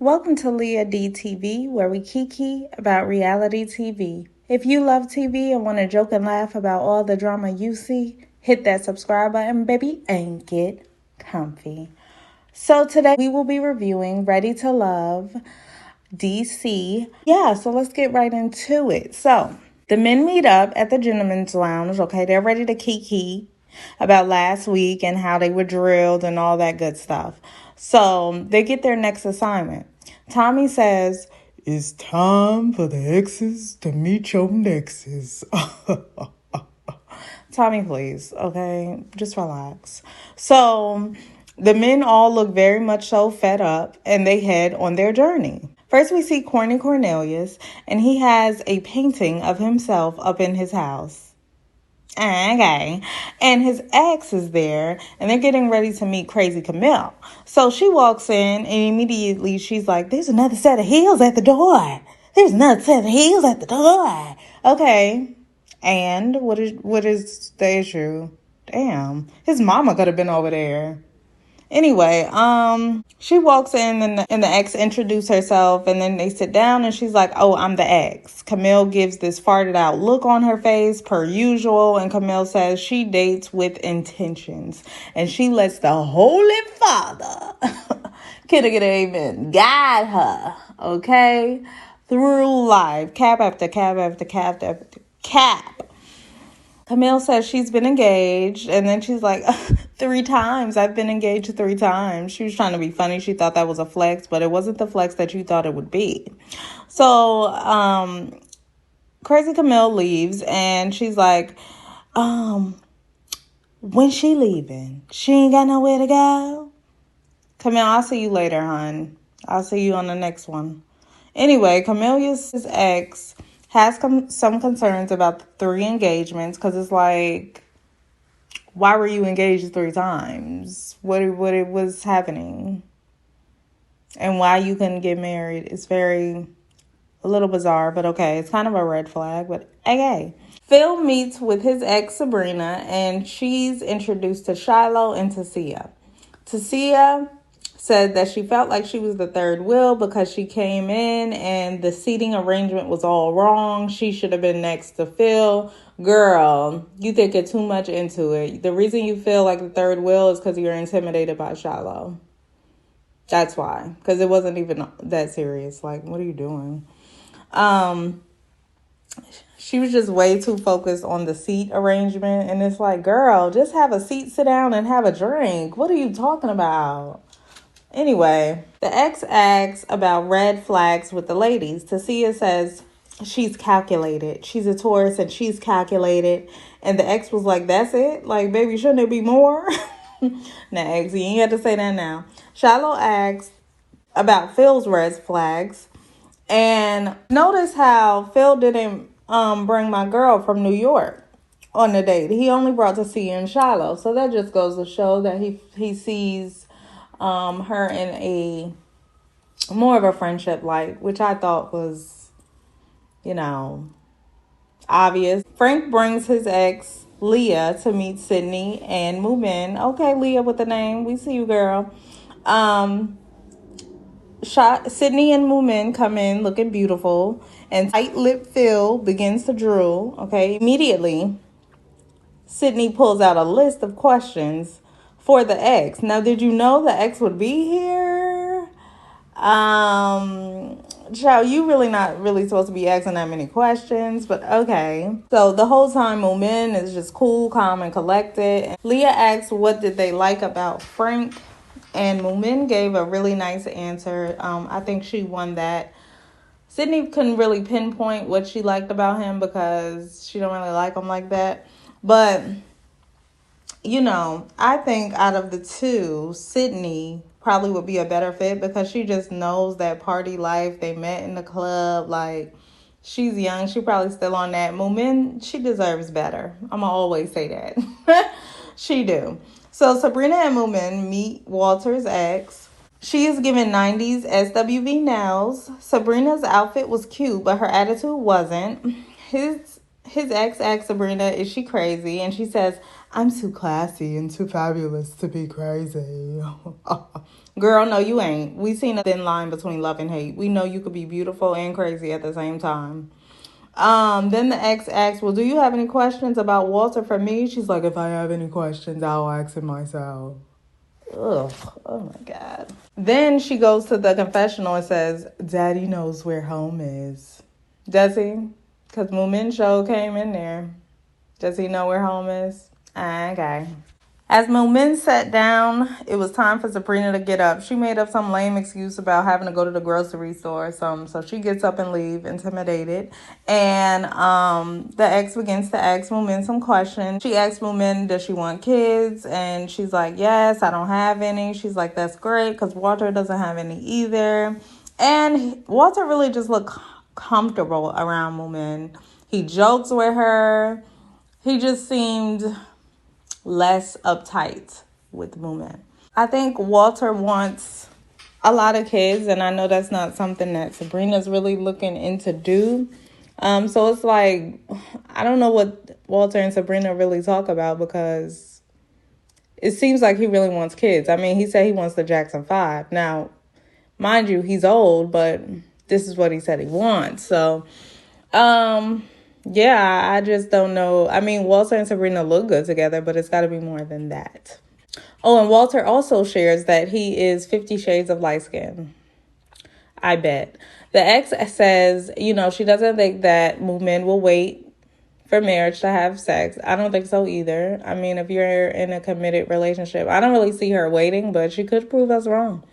Welcome to Leah D TV, where we kiki about reality TV. If you love TV and want to joke and laugh about all the drama you see, hit that subscribe button, baby, and get comfy. So today we will be reviewing Ready to Love DC. So let's get right into it. So the men meet up at the gentleman's lounge. Okay, they're ready to kiki about last week and how they were drilled and all that good stuff. So they get their next assignment. Tommy says, "It's time for the exes to meet your nexes." Tommy, please, okay? Just relax. So the men all look very much so fed up, and they head on their journey. First, we see Corny Cornelius, and he has a painting of himself up in his house. Okay. And his ex is there, and they're getting ready to meet Crazy Camille. So she walks in, and immediately she's like, "There's another set of heels at the door. There's another set of heels at the door." Okay. And what is the issue? Damn. His mama could have been over there. Anyway, she walks in and the ex introduces herself, and then they sit down and she's like, "Oh, I'm the ex." Camille gives this farted out look on her face per usual, and Camille says she dates with intentions and she lets the Holy Father, can I get an amen, guide her, okay, through life, cap after cap after cap after cap. Camille says she's been engaged, and then she's like, 3 times. I've been engaged 3 times. She was trying to be funny. She thought that was a flex, but it wasn't the flex that you thought it would be. So, Crazy Camille leaves, and she's like, when she leaving? She ain't got nowhere to go? Camille, I'll see you later, hon. I'll see you on the next one. Anyway, Camille's ex has some concerns about the 3 engagements, because it's like, why were you engaged 3 times? What it was happening? And why you couldn't get married? It's a little bizarre, but okay. It's kind of a red flag, but okay. Phil meets with his ex Sabrina, and she's introduced to Shiloh and Tasia. Tasia said that she felt like she was the third wheel because she came in and the seating arrangement was all wrong. She should have been next to Phil. Girl, you thinking too much into it. The reason you feel like the third wheel is because you're intimidated by Shiloh. That's why. Because it wasn't even that serious. Like, what are you doing? She was just way too focused on the seat arrangement. And it's like, girl, just have a seat, sit down, and have a drink. What are you talking about? Anyway, the ex asks about red flags with the ladies. Tasia says she's calculated. She's a Taurus and she's calculated. And the ex was like, that's it? Like, baby, shouldn't there be more? Nah, ex, you ain't got to say that now. Shiloh asks about Phil's red flags. And notice how Phil didn't bring my girl from New York on the date. He only brought Tasia and Shiloh. So that just goes to show that he sees her in a more of a friendship light, which I thought was, obvious. Frank brings his ex Leah to meet Sydney and Moomin. Okay, Leah with the name. We see you, girl. Sydney and Moomin come in looking beautiful, and tight-lipped Phil begins to drool. Okay, immediately Sydney pulls out a list of questions for the ex. Now, did you know the ex would be here? Child, you really not really supposed to be asking that many questions, but okay. So the whole time, Moomin is just cool, calm, and collected. Leah asks what did they like about Frank, and Moomin gave a really nice answer. I think she won that. Sydney couldn't really pinpoint what she liked about him because she don't really like him like that. But I think out of the 2, Sydney probably would be a better fit because she just knows that party life. They met in the club. Like, she's young. She probably still on that. Moomin, she deserves better. I'm going to always say that. She do. So Sabrina and Moomin meet Walter's ex. She is given 90s SWV nails. Sabrina's outfit was cute, but her attitude wasn't. His ex asked Sabrina, is she crazy? And she says, I'm too classy and too fabulous to be crazy. Girl, no, you ain't. We seen a thin line between love and hate. We know you could be beautiful and crazy at the same time. Then the ex asks, well, do you have any questions about Walter for me? She's like, if I have any questions, I'll ask him myself. Ugh. Oh my God. Then she goes to the confessional and says, Daddy knows where home is. Does he? Because Moomin Show came in there. Does he know where home is? Okay. As Moomin sat down, it was time for Sabrina to get up. She made up some lame excuse about having to go to the grocery store or something. So she gets up and leave, intimidated. And the ex begins to ask Moomin some questions. She asks Moomin, does she want kids? And she's like, yes, I don't have any. She's like, that's great, because Walter doesn't have any either. And Walter really just looked comfortable around Moomin. He jokes with her. He just seemed less uptight with Moomin. I think Walter wants a lot of kids, and I know that's not something that Sabrina's really looking into do. So it's like, I don't know what Walter and Sabrina really talk about, because it seems like he really wants kids. I mean, he said he wants the Jackson 5. Now, mind you, he's old, but this is what he said he wants. So, yeah, I just don't know. I mean, Walter and Sabrina look good together, but it's got to be more than that. Oh, and Walter also shares that he is 50 shades of light skin. I bet. The ex says, she doesn't think that men will wait for marriage to have sex. I don't think so either. I mean, if you're in a committed relationship, I don't really see her waiting, but she could prove us wrong.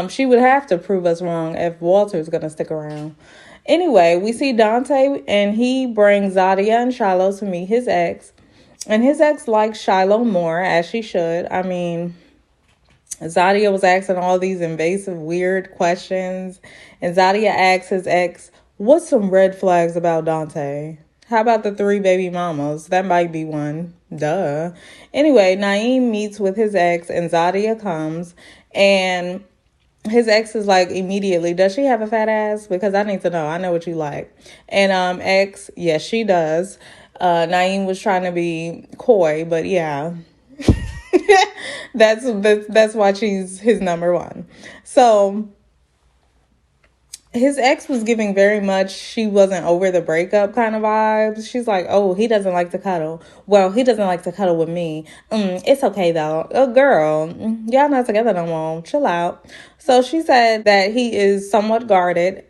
She would have to prove us wrong if Walter's going to stick around. Anyway, we see Dante, and he brings Zadia and Shiloh to meet his ex. And his ex likes Shiloh more, as she should. I mean, Zadia was asking all these invasive, weird questions. And Zadia asks his ex, what's some red flags about Dante? How about the 3 baby mamas? That might be one. Duh. Anyway, Naeem meets with his ex, and Zadia comes. And his ex is like, immediately, does she have a fat ass? Because I need to know. I know what you like. And ex, yes, she does. Naeem was trying to be coy, but yeah. that's why she's his number one. So his ex was giving very much she wasn't over the breakup kind of vibes. She's like, oh, he doesn't like to cuddle. Well, he doesn't like to cuddle with me. It's okay, though. Oh, girl, y'all not together no more. Chill out. So she said that he is somewhat guarded,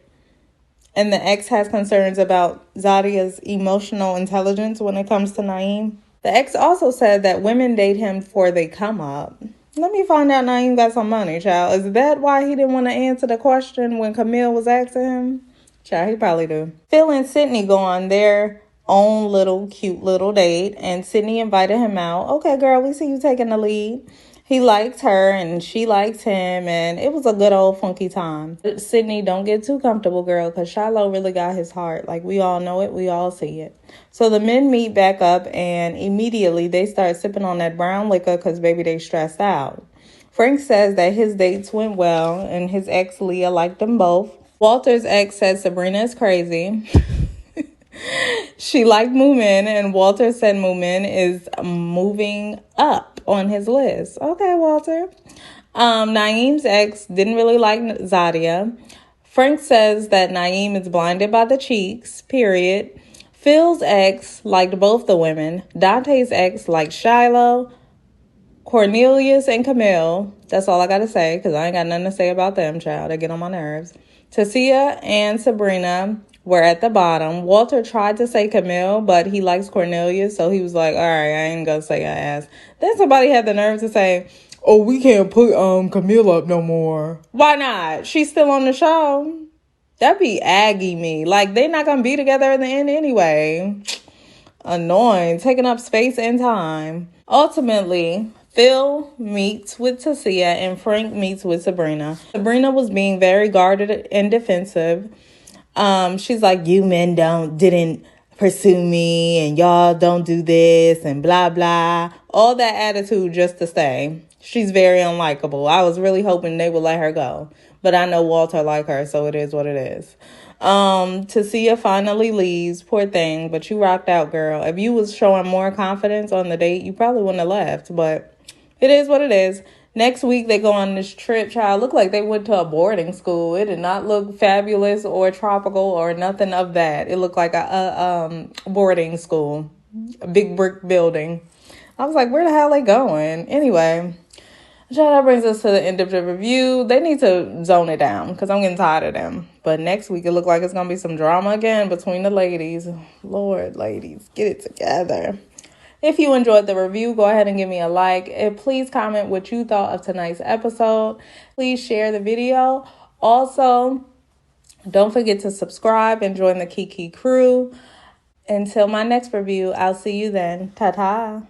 and the ex has concerns about Zadia's emotional intelligence when it comes to Naeem. The ex also said that women date him for they come up. Let me find out Naeem got some money, child. Is that why he didn't want to answer the question when Camille was asking him? Child, he probably do. Phil and Sydney go on their own little cute little date, and Sydney invited him out. Okay, girl, we see you taking the lead. He liked her and she liked him, and it was a good old funky time. Sydney, don't get too comfortable, girl, because Shiloh really got his heart. Like, we all know it. We all see it. So the men meet back up, and immediately they start sipping on that brown liquor because, baby, they stressed out. Frank says that his dates went well, and his ex, Leah, liked them both. Walter's ex said Sabrina is crazy. She liked Moomin, and Walter said Moomin is moving up on his list. Okay, Walter. Naeem's ex didn't really like Zadia. Frank says that Naeem is blinded by the cheeks, period. Phil's ex liked both the women. Dante's ex liked Shiloh, Cornelius, and Camille. That's all I got to say, because I ain't got nothing to say about them, child. They get on my nerves. Tasia and Sabrina were at the bottom. Walter tried to say Camille, but he likes Cornelius, so he was like, all right, I ain't gonna say I asked. Then somebody had the nerve to say, oh, we can't put Camille up no more. Why not? She's still on the show. That'd be aggy me. Like, they're not gonna be together in the end anyway. Annoying, taking up space and time. Ultimately, Phil meets with Tasia and Frank meets with Sabrina. Sabrina was being very guarded and defensive. She's like, you men didn't pursue me, and y'all don't do this, and blah, blah. All that attitude just to stay. She's very unlikable. I was really hoping they would let her go. But I know Walter like her, so it is what it is. Tasia finally leaves. Poor thing, but you rocked out, girl. If you was showing more confidence on the date, you probably wouldn't have left, but it is what it is. Next week, they go on this trip, child. Looked like they went to a boarding school. It did not look fabulous or tropical or nothing of that. It looked like a boarding school, a big brick building. I was like, where the hell are they going? Anyway, child, that brings us to the end of the review. They need to zone it down because I'm getting tired of them. But next week, it looked like it's going to be some drama again between the ladies. Lord, ladies, get it together. If you enjoyed the review, go ahead and give me a like. And please comment what you thought of tonight's episode. Please share the video. Also, don't forget to subscribe and join the Kiki crew. Until my next review, I'll see you then. Ta-ta.